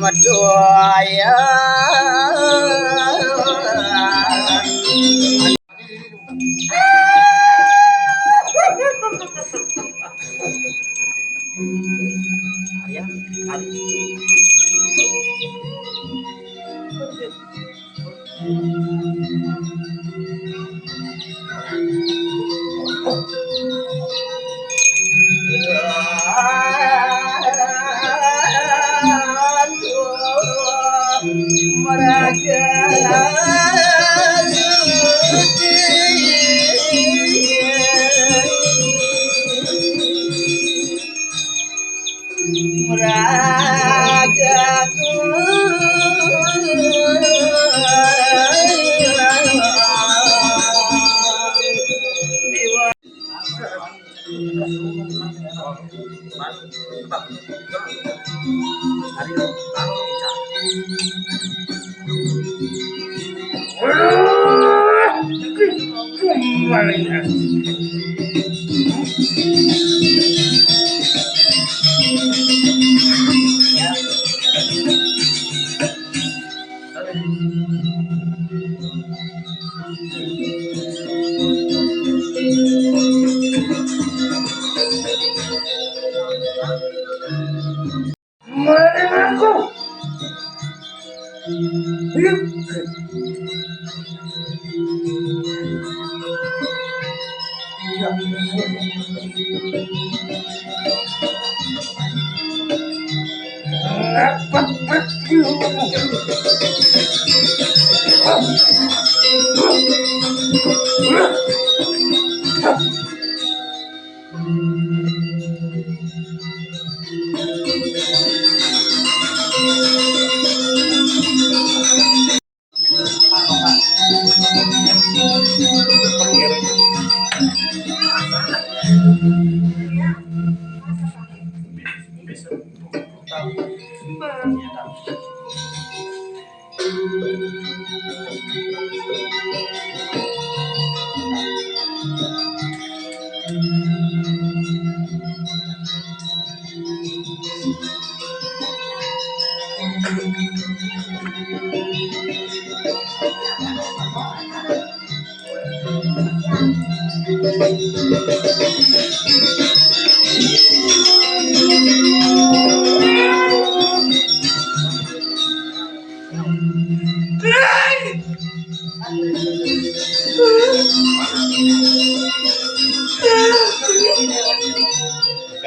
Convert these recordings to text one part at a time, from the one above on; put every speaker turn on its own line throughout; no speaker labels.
Madaya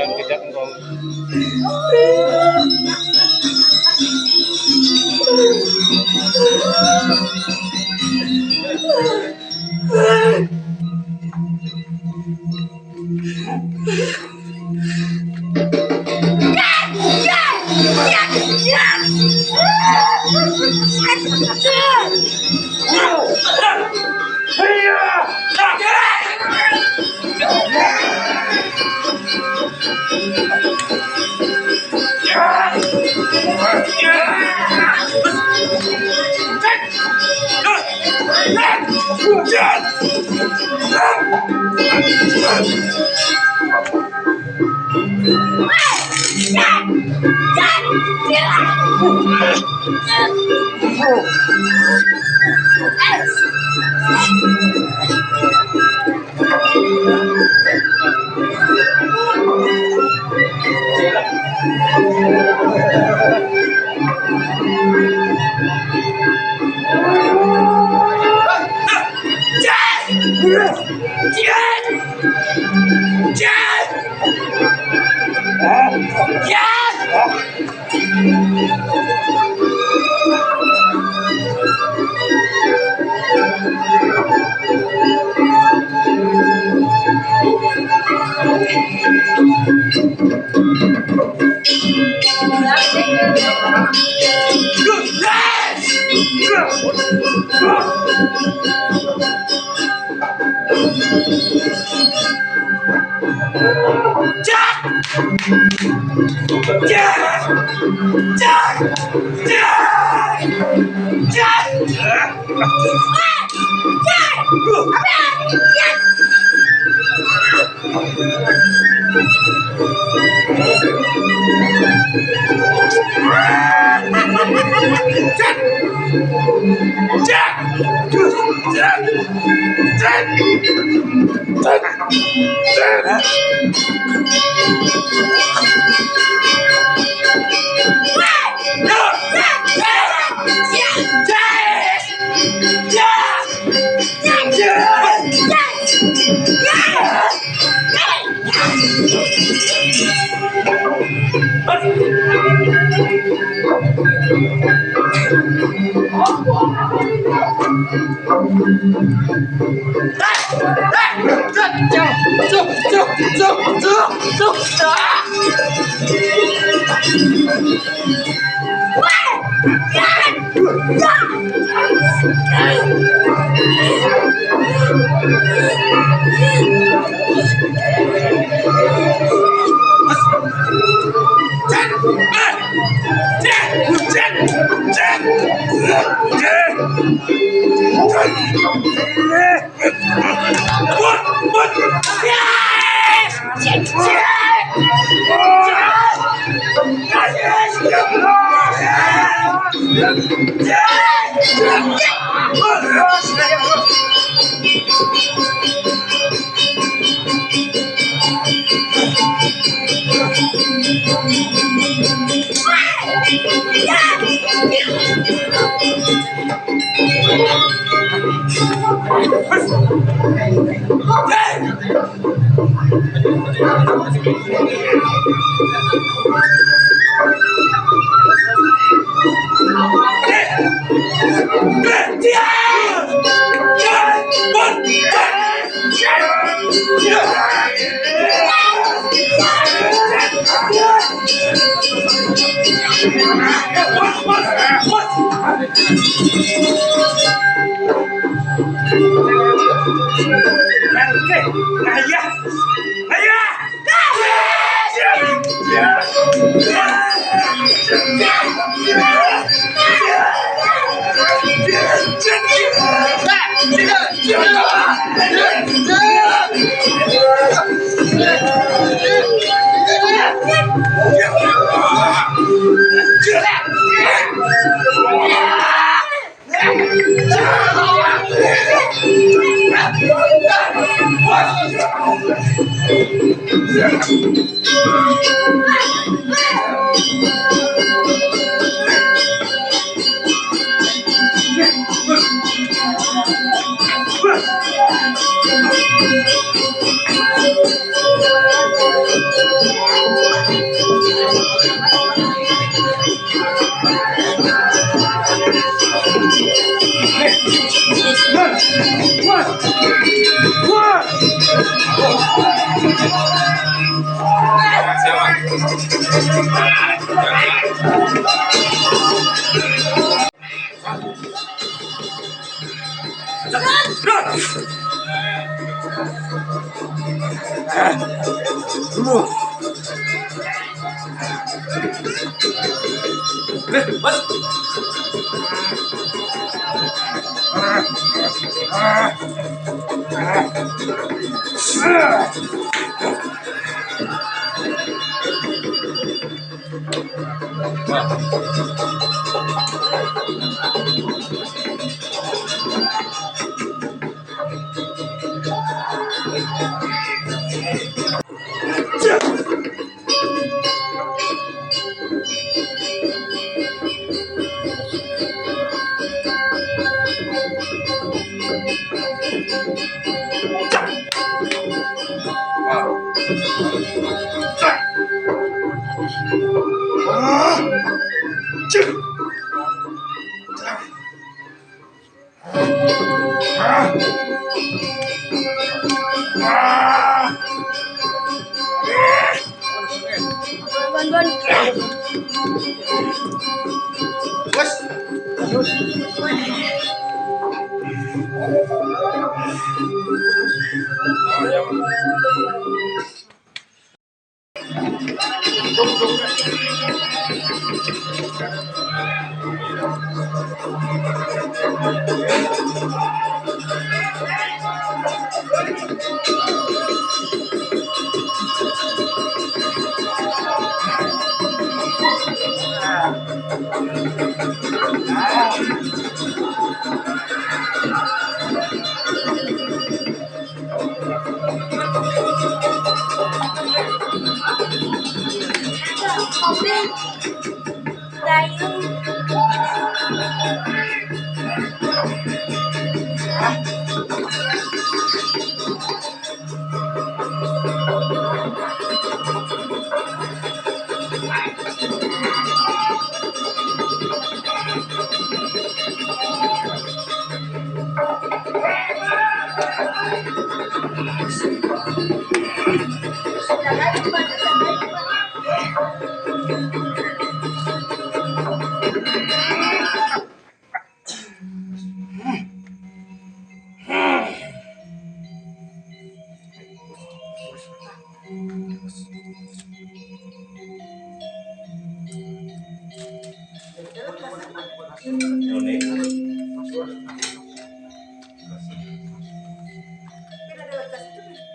dan kejap engkau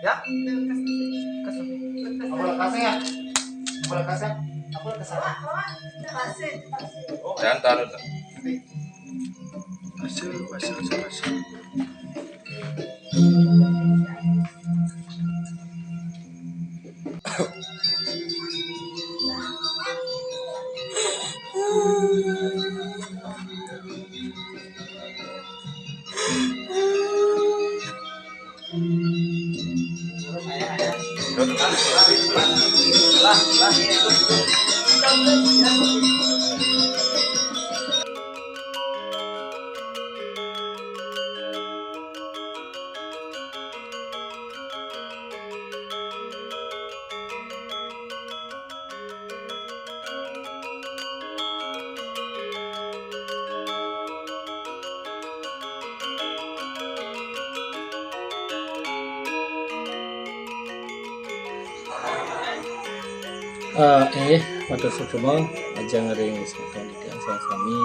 Ya,
Jangan
pada semua ajang ring pendidikan sami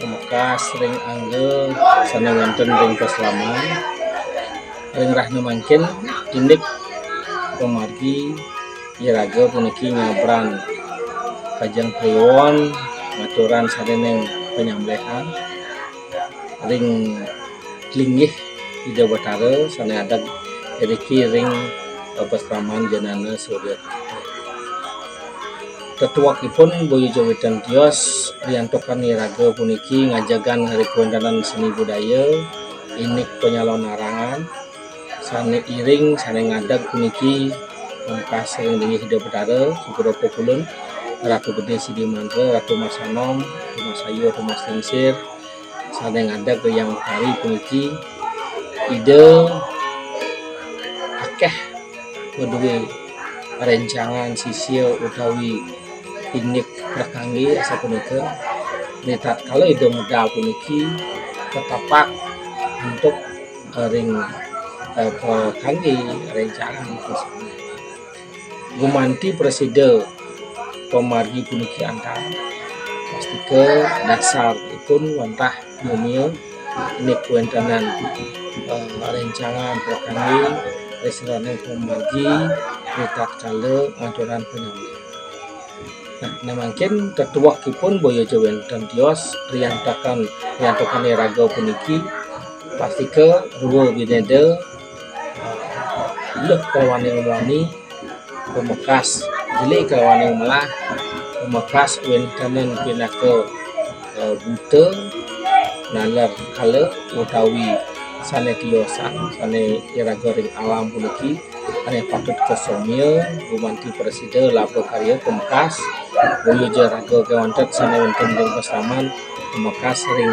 pemekas ring angge sana nganten ring paslaman ring rahna mangkin indik pemargi iraga puniki nyabran kajang kliwon ngaturan sadeneng penyamblehan ring linggih di Jawa Batara sana ada eriki ring paslaman janana Surya Ketuakipun Boyo Jawetan Kios riantokan iraga puniki ngajagan hari kewendanan seni budaya inik penyalon narangan sane iring sane ngadag puniki pemkas yang linggih Jawa Batara Sugoro Kulun Ratu Gede Sidi Mandra Ratu Masanom Mas Ayu Ratu Mas Lingsir sane ngadeg yang hari puniki ide akeh kedue rencangan sisio utawi inik prakangge asa punika nitat kalau ide medal puniki ketapak untuk ring prakangge rencangan tersebut gumanti presiden pemargi puniki antara pasti ke dasar pun wantah mumio ini kuentanan rencangan prakangge restoran pemargi nitat kalau aturan penyambi. Nah, mungkin tetua kipun boyo jawenten tios riantokan raga puniki pasti ke ruo binede leh kawaning wani pemekas jeli kawaning melah pemekas wentanen pinake bute nalar kale utawi sane tiosan sane iraga ring alam puniki ane patut kesomia gumanti presiden labo karya pemekas boyo raga kewantet sane wonten ring pasaman pemekas ring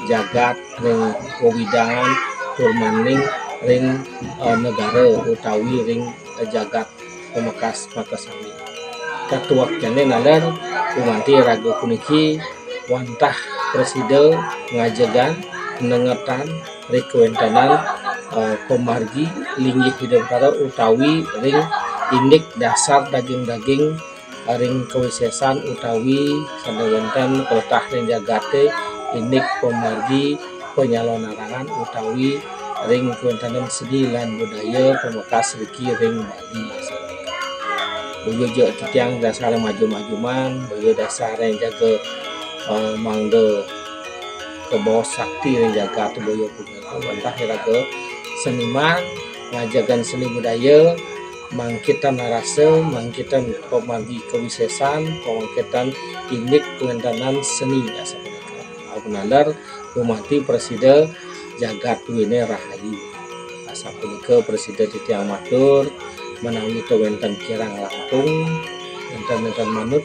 jagat ring wewidangan turmaning ring negara utawi ring jagat pemekas makasami ketua kene nalar gumanti raga puniki wantah presiden ngajagan nengetan rekomendasi pemargi linggih hidup kara utawi ring indik dasar daging-daging ring kewisesan utawi sadewenten keletah ring jagate indik pemargi penyalonarangan utawi ring kuentanan seni lan budaya pemekas riki ring Bali boyo je titiang dasar maju-majuman boyo dasar yang jaga mangga ke bawah sakti yang jaga tu boyo punya wantah iraga seniman ngajagan seni budaya mangkitan narasa mangkitan pemargi kewisesan pemangkitan inik kuentanan seni asa punika benalar gumanti presiden jagat duwene rahayu asa punika presiden titiang matur menawi wenten kirang langkung enten manut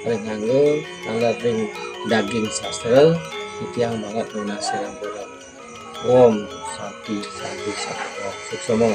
ring nganggo nalar ring daging sastra titiang banget lunasi ramburan Om Santi Suksama.